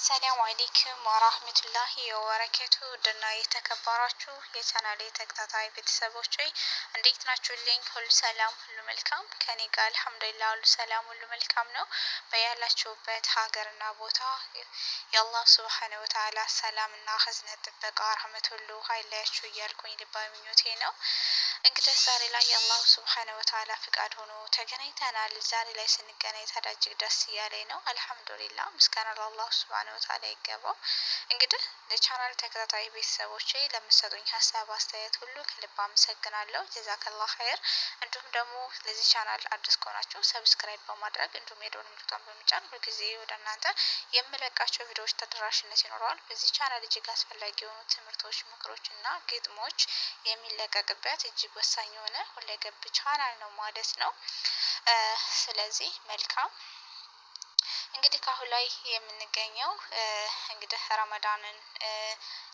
አሰላሙ አለይኩም ወራህመቱላሂ ወበረካቱ ውድና የተከበራችሁ የቻናሌ ተከታታይ ቤተሰቦች እንዴት ናችሁልኝ? ሁሉ ሰላም ሁሉ መልካም ከኔ ጋር አልሐምዱሊላህ ሁሉ ሰላም ሁሉ መልካም ነው። በያላችሁበት ሀገርና ቦታ የአላህ ሱብሓነሁ ወተዓላ ሰላምና ህዝነት ጥበቃ ረህመት ሁሉ አይለያችሁ እያልኩኝ ልባዊ ምኞቴ ነው። እንግዲህ ዛሬ ላይ የአላህ ሱብሓነሁ ወተዓላ ፍቃድ ሆኖ ተገናኝተናል። ዛሬ ላይ ስንገናኝ ታዲያ እጅግ ደስ እያለኝ ነው። አልሐምዱሊላህ ምስጋና ለአላህ ሱብሓነሁ ወተዓላ ይገባው። እንግዲህ ለቻናል ተከታታይ ቤተሰቦቼ ለምትሰጡኝ ሀሳብ አስተያየት ሁሉ ከልብ አመሰግናለሁ። ጀዛከላህ ኸይር። እንዲሁም ደግሞ ለዚህ ቻናል አዲስ ከሆናችሁ ሰብስክራይብ በማድረግ እንዲሁም የደወል ምልክቱን በመጫን ሁልጊዜ ወደ እናንተ የምለቃቸው ቪዲዮዎች ተደራሽነት ይኖረዋል። በዚህ ቻናል እጅግ አስፈላጊ የሆኑ ትምህርቶች፣ ምክሮች እና ግጥሞች የሚለቀቅበት እጅግ ወሳኝ የሆነ ሁለገብ ቻናል ነው ማለት ነው። ስለዚህ መልካም እንግዲህ ካሁን ላይ የምንገኘው እንግዲህ ረመዳንን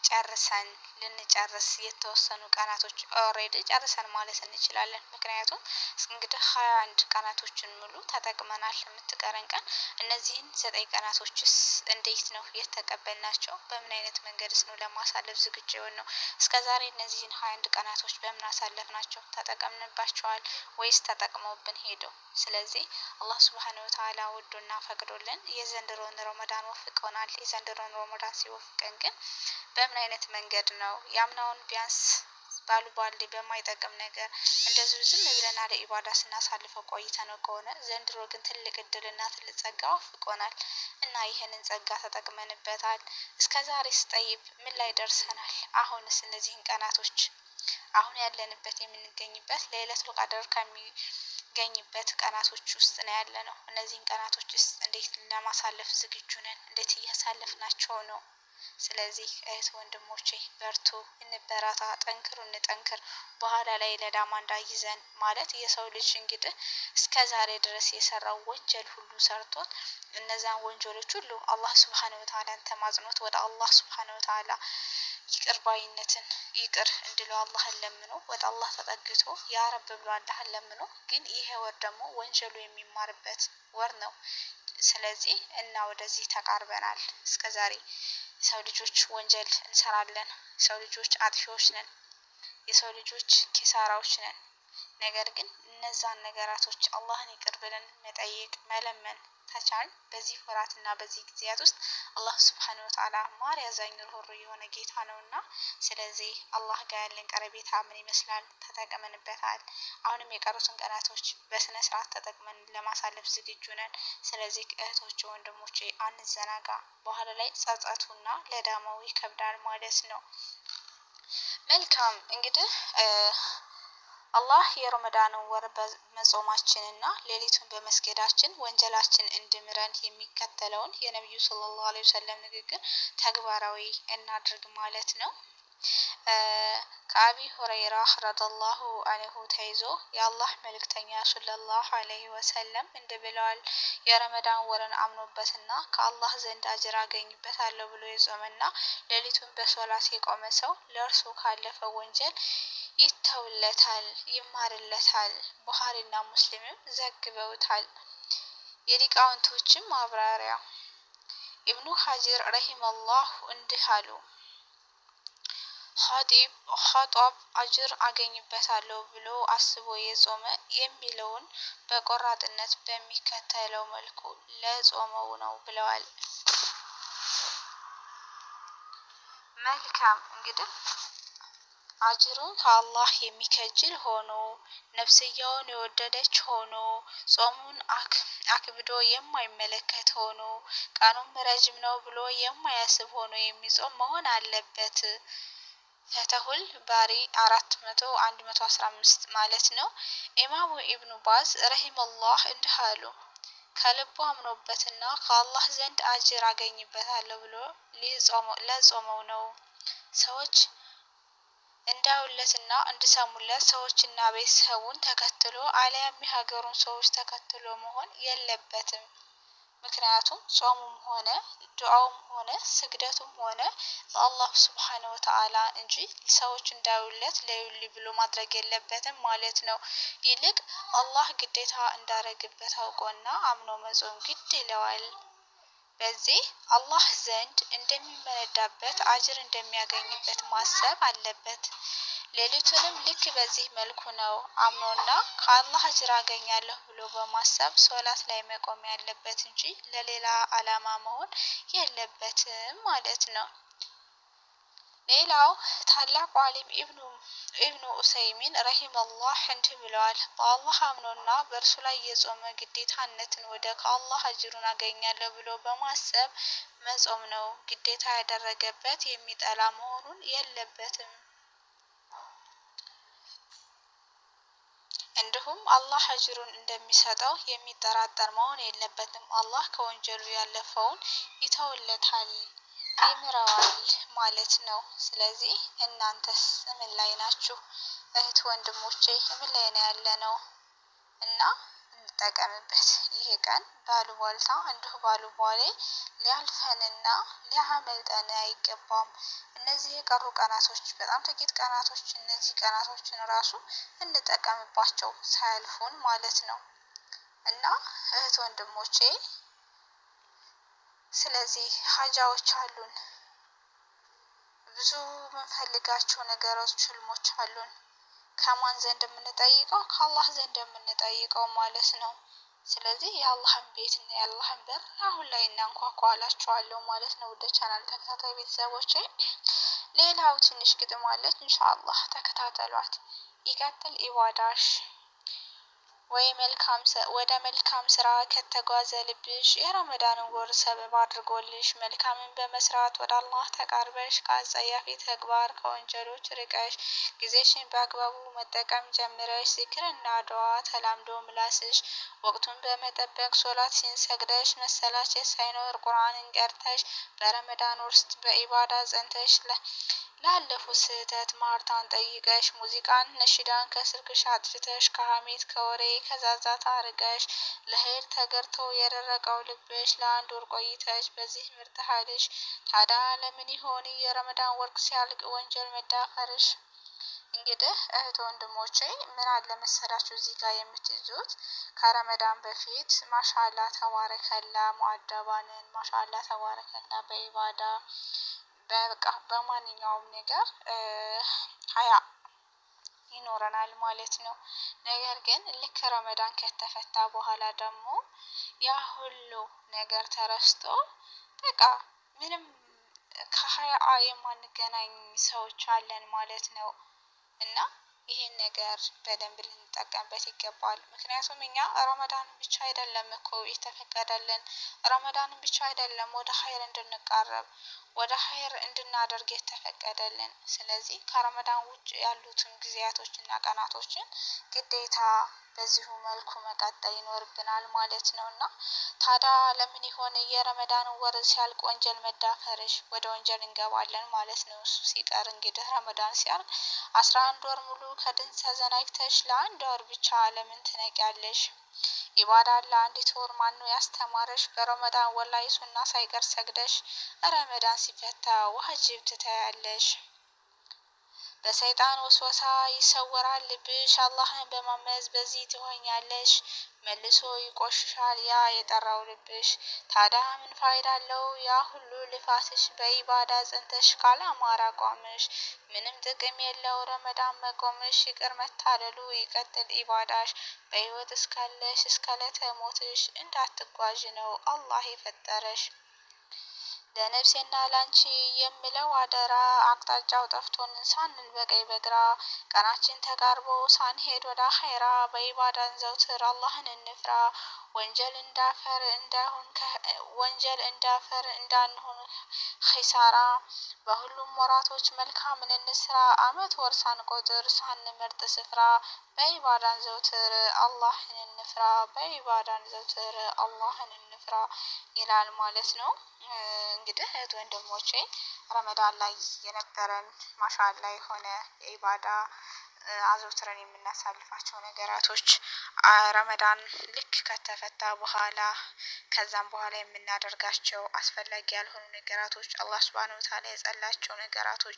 ጨርሰን ልንጨርስ የተወሰኑ ቀናቶች ኦሬዲ ጨርሰን ማለት እንችላለን። ምክንያቱም እንግዲህ 21 ቀናቶችን ሙሉ ተጠቅመናል። የምትቀረን ቀን እነዚህን 9 ቀናቶችስ እንዴት ነው የተቀበልናቸው? በምን አይነት መንገድስ ነው ለማሳለፍ ዝግጁ የሆነው? እስከዛሬ እነዚህን 21 ቀናቶች በምን አሳለፍናቸው? ተጠቀምንባቸዋል ወይስ ተጠቅመውብን ሄደው? ስለዚህ አላህ ሱብሓነሁ ወተዓላ ወዶና ፈቅዶልን የዘንድሮን ረመዳን ወፍቆናል። የዘንድሮን ረመዳን ሲወፍቀን ግን በምን አይነት መንገድ ነው? ያምናውን ቢያንስ ባሉባልዴ በማይጠቅም ነገር እንደዚሁ ዝም ብለን አለ ኢባዳ ስናሳልፈው ቆይተነው ከሆነ ዘንድሮ ግን ትልቅ እድልና ትልቅ ጸጋ ወፍቆናል እና ይህንን ጸጋ ተጠቅመንበታል። እስከዛሬስ ጠይብ ምን ላይ ደርሰናል? አሁንስ እነዚህን ቀናቶች አሁን ያለንበት የምንገኝበት ለይለቱል ቀድር ከሚገኝበት ቀናቶች ውስጥ ነው ያለነው። እነዚህን ቀናቶችስ እንዴት ለማሳለፍ ዝግጁ ነን? እንዴት እያሳለፍናቸው ነው? ስለዚህ እህት ወንድሞቼ በርቱ፣ እንበራታ፣ ጠንክሩ፣ እንጠንክር። በኋላ ላይ ለዳማ እንዳይዘን ማለት የሰው ልጅ እንግዲህ እስከ ዛሬ ድረስ የሰራው ወንጀል ሁሉ ሰርቶት እነዛን ወንጀሎች ሁሉ አላህ ሱብሓነሁ ወተዓላን ተማጽኖት ወደ አላህ ሱብሓነሁ ወተዓላ ይቅር ባይነትን ይቅር እንድለው አላህን ለምኖ ወደ አላህ ተጠግቶ ያ ረብ ብሎ አላህን ለምኖ፣ ግን ይሄ ወር ደግሞ ወንጀሉ የሚማርበት ወር ነው። ስለዚህ እና ወደዚህ ተቃርበናል። እስከዛሬ የሰው ልጆች ወንጀል እንሰራለን። የሰው ልጆች አጥፊዎች ነን። የሰው ልጆች ኪሳራዎች ነን። ነገር ግን እነዛን ነገራቶች አላህን ይቅር ብለን መጠየቅ መለመን ተቻልን በዚህ ወራትና በዚህ ጊዜያት ውስጥ አላህ ሱብሓነሁ ወተዓላ ማር ያዛኝ ሩህሩህ የሆነ ጌታ ነውና፣ ስለዚህ አላህ ጋር ያለን ቀረቤታ ምን ይመስላል? ተጠቅመንበታል። አሁንም የቀሩትን ቀናቶች በስነ ስርዓት ተጠቅመን ለማሳለፍ ዝግጁ ነን። ስለዚህ እህቶቼ ወንድሞቼ አንዘናጋ። በኋላ ላይ ጸጸቱና ለዳማው ይከብዳል ማለት ነው። መልካም እንግዲህ አላህ የረመዳንን ወር በመጾማችንና ሌሊቱን በመስገዳችን ወንጀላችን እንዲምረን የሚከተለውን የነብዩ ሰለላሁ ዐለይሂ ወሰለም ንግግር ተግባራዊ እናድርግ ማለት ነው። ከአቢ ሁረይራ ረዲየላሁ ዐንሁ ተይዞ የአላህ መልእክተኛ ሰለላሁ ዐለይሂ ወሰለም እንዲህ ብለዋል። የረመዳን ወርን አምኖበትና ከአላህ ዘንድ አጅር አገኝበታለሁ ብሎ የጾመና ሌሊቱን በሶላት የቆመ ሰው ለእርሱ ካለፈው ወንጀል ይተውለታል፣ ይማርለታል። ቡኻሪና ሙስሊምም ዘግበውታል። የሊቃውንቶችም ማብራሪያ ኢብኑ ሐጀር ረሂመሁላህ እንዲህ አሉ። ኸጧብ አጅር አገኝበታለሁ ብሎ አስቦ የጾመ የሚለውን በቆራጥነት በሚከተለው መልኩ ለጾመው ነው ብለዋል። መልካም እንግዲህ አጅሩን ከአላህ የሚከጅል ሆኖ ነፍስያውን የወደደች ሆኖ ጾሙን አክብዶ የማይመለከት ሆኖ ቀኑም ረጅም ነው ብሎ የማያስብ ሆኖ የሚጾም መሆን አለበት። ፈተሁል ባሪ 115 ማለት ነው። ኢማሙ ኢብኑ ባዝ ረሂመሁላህ እንዲህ አሉ። ከልቡ አምኖበትና ከአላህ ዘንድ አጅር አገኝበታለሁ ብሎ ለጾመው ነው። ሰዎች እንዳውለትና እንዲሰሙለት ሰዎችና ቤተሰቡን ተከትሎ አልያም የሀገሩን ሰዎች ተከትሎ መሆን የለበትም። ምክንያቱም ጾሙም ሆነ ዱዓውም ሆነ ስግደቱም ሆነ ለአላህ ሱብሓነሁ ወተዓላ እንጂ ሰዎች እንዳዩለት ለዩሊ ብሎ ማድረግ የለበትም ማለት ነው። ይልቅ አላህ ግዴታ እንዳረግበት አውቆና አምኖ መጾም ግድ ይለዋል። በዚህ አላህ ዘንድ እንደሚመነዳበት አጅር እንደሚያገኝበት ማሰብ አለበት። ሌሊቱንም ልክ በዚህ መልኩ ነው አምኖና ከአላህ አጅር አገኛለሁ ብሎ በማሰብ ሶላት ላይ መቆም ያለበት እንጂ ለሌላ አላማ መሆን የለበትም ማለት ነው። ሌላው ታላቁ ዓሊም ኢብኑ ኡሰይሚን ረሂመሁላህ እንዲህ ብለዋል። በአላህ አምኖና በእርሱ ላይ የጾመ ግዴታነትን ወደ ከአላህ አጅሩን አገኛለሁ ብሎ በማሰብ መጾም ነው ግዴታ ያደረገበት የሚጠላ መሆኑን የለበትም። እንዲሁም አላህ አጅሩን እንደሚሰጠው የሚጠራጠር መሆን የለበትም። አላህ ከወንጀሉ ያለፈውን ይተውለታል፣ ይምረዋል ማለት ነው። ስለዚህ እናንተስ ምን ላይ ናችሁ? እህት ወንድሞቼ ምን ላይ ነው ያለነው? እና እንጠቀምበት። ይሄ ቀን ባሉባልታ እንዲሁ ባሉባሌ ሊያልፈንና ሊያመልጠን አይገባም። እነዚህ የቀሩ ቀናቶች በጣም ጥቂት ቀናቶች፣ እነዚህ ቀናቶችን ራሱ እንጠቀምባቸው ሳያልፉን ማለት ነው። እና እህት ወንድሞቼ ስለዚህ ሀጃዎች አሉን፣ ብዙ የምንፈልጋቸው ነገሮች፣ ህልሞች አሉን። ከማን ዘንድ የምንጠይቀው? ከአላህ ዘንድ የምንጠይቀው ማለት ነው። ስለዚህ የአላህን ቤት እና የአላህን በር አሁን ላይ እናንኳኳላችኋለሁ ማለት ነው። ወደ ቻናል ተከታታይ ቤተሰቦቼ ሌላው ትንሽ ግጥም አለች፣ ኢንሻአላህ ተከታተሏት። ይቀጥል ኢባዳሽ ወደ መልካም ስራ ከተጓዘ ልብሽ የረመዳንን ወር ሰበብ አድርጎልሽ መልካምን በመስራት ወደ አላህ ተቃርበሽ ከአጸያፊ ተግባር ከወንጀሎች ርቀሽ ጊዜሽን በአግባቡ መጠቀም ጀምረሽ ዚክርና ዱዓ ተላምዶ ምላስሽ ወቅቱን በመጠበቅ ሶላትሽን ሰግደሽ መሰላቸት ሳይኖር ቁርአንን ቀርተሽ በረመዳን ውስጥ በኢባዳ ጸንተሽ ላለፉት ስህተት ማርታን ጠይቀሽ ሙዚቃን ነሽዳን ከስልክሽ አጥፍተሽ ከሀሜት ከወሬ ከዛዛታ አርቀሽ ለኸይር ተገርቶ የደረቀው ልብሽ ለአንድ ወር ቆይተሽ በዚህ ምርጥ ኃይልሽ ታዲያ ለምን ይሆን የረመዳን ወር ሲያልቅ ወንጀል መዳፈርሽ? እንግዲህ እህት ወንድሞቼ ምን አለ መሰላችሁ እዚህ ጋር የምትይዙት ከረመዳን በፊት ማሻአላ ተባረከላ ሙአደባንን ማሻአላ ተባረከላ በኢባዳ በቃ በማንኛውም ነገር ሀያ ይኖረናል ማለት ነው። ነገር ግን ልክ ረመዳን ከተፈታ በኋላ ደግሞ ያ ሁሉ ነገር ተረስቶ በቃ ምንም ከሀያ የማንገናኝ ሰዎች አለን ማለት ነው። እና ይሄን ነገር በደንብ ልንጠቀምበት ይገባል። ምክንያቱም እኛ ረመዳንን ብቻ አይደለም እኮ የተፈቀደልን፣ ረመዳንን ብቻ አይደለም ወደ ኸይር እንድንቃረብ ወደ ኸይር እንድናደርግ የተፈቀደልን። ስለዚህ ከረመዳን ውጭ ያሉትን ጊዜያቶችና ቀናቶችን ግዴታ በዚሁ መልኩ መቀጠል ይኖርብናል ማለት ነው። እና ታዲያ ለምን ይሆን የረመዳን ወር ሲያልቅ ወንጀል መዳፈርሽ? ወደ ወንጀል እንገባለን ማለት ነው። እሱ ሲቀር እንግዲህ ረመዳን ሲያልቅ 11 ወር ሙሉ ከድን ተዘናግተሽ ለአንድ ወር ብቻ ለምን ትነቂያለሽ? ኢባዳ ለአንዲት ወር ማነው ያስተማረሽ? በረመዳን ወር ላይ ሱና ሳይቀር ሰግደሽ ረመዳን ሲፈታ ዋጅብ ትተያለሽ። በሰይጣን ወስወሳ ይሰወራል ልብሽ፣ አላህን በማመዝ በዚህ ትሆኛለሽ። መልሶ ይቆሽሻል ያ የጠራው ልብሽ። ታዲያ ምን ፋይዳ አለው ያ ሁሉ ልፋትሽ? በኢባዳ ጸንተሽ ካላማረ አቋምሽ ምንም ጥቅም የለው ረመዳን መቆምሽ። ይቅር መታለሉ ይቀጥል ኢባዳሽ። በህይወት እስካለሽ እስከ ዕለተ ሞትሽ እንዳትጓዥ ነው አላህ የፈጠረሽ። ለነፍሴና ላንቺ የምለው አደራ አቅጣጫው ጠፍቶን ሳንል በቀኝ በግራ ቀናችን ተቃርቦ ሳንሄድ ወደ አኼራ በኢባዳን ዘውትር አላህን እንፍራ። ወንጀል እንዳፈር እንዳንሆን ኺሳራ። በሁሉም ወራቶች መልካምን እንስራ አመት ወር ሳንቆጥር ሳንመርጥ ስፍራ። በኢባዳን ዘውትር አላህን እንፍራ በኢባዳን ዘውትር አላህን እንፍራ ይላል ማለት ነው። እንግዲህ እህት ወንድሞቼ ረመዳን ላይ የነበረን ማሻአላ የሆነ የኢባዳ አዘውትረን የምናሳልፋቸው ነገራቶች ረመዳን ልክ ከተፈታ በኋላ ከዛም በኋላ የምናደርጋቸው አስፈላጊ ያልሆኑ ነገራቶች አላህ ሱብሃነሁ ወተዓላ የጸላቸው ነገራቶች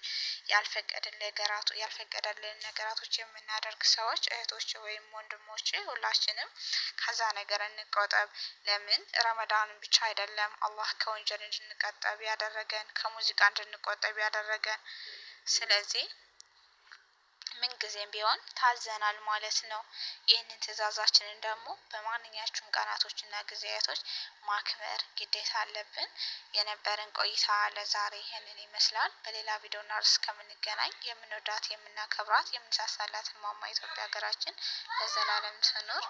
ያልፈቀደልን ነገራቶች የምናደርግ ሰዎች እህቶች ወይም ወንድሞች ሁላችንም ከዛ ነገር እንቆጠብ። ለምን ረመዳን ብቻ አይደለም አላህ ከወንጀል እንድንቆጠብ ያደረገን ከሙዚቃ እንድንቆጠብ ያደረገን። ስለዚህ ምን ጊዜም ቢሆን ታዘናል ማለት ነው። ይህንን ትዕዛዛችንን ደግሞ በማንኛቸውም ቀናቶችና ጊዜያቶች ማክበር ግዴታ አለብን። የነበረን ቆይታ ለዛሬ ይህንን ይመስላል። በሌላ ቪዲዮና ርዕስ እስከምንገናኝ የምንወዳት የምናከብራት የምንሳሳላት እማማ ኢትዮጵያ ሀገራችን ለዘላለም ትኑር።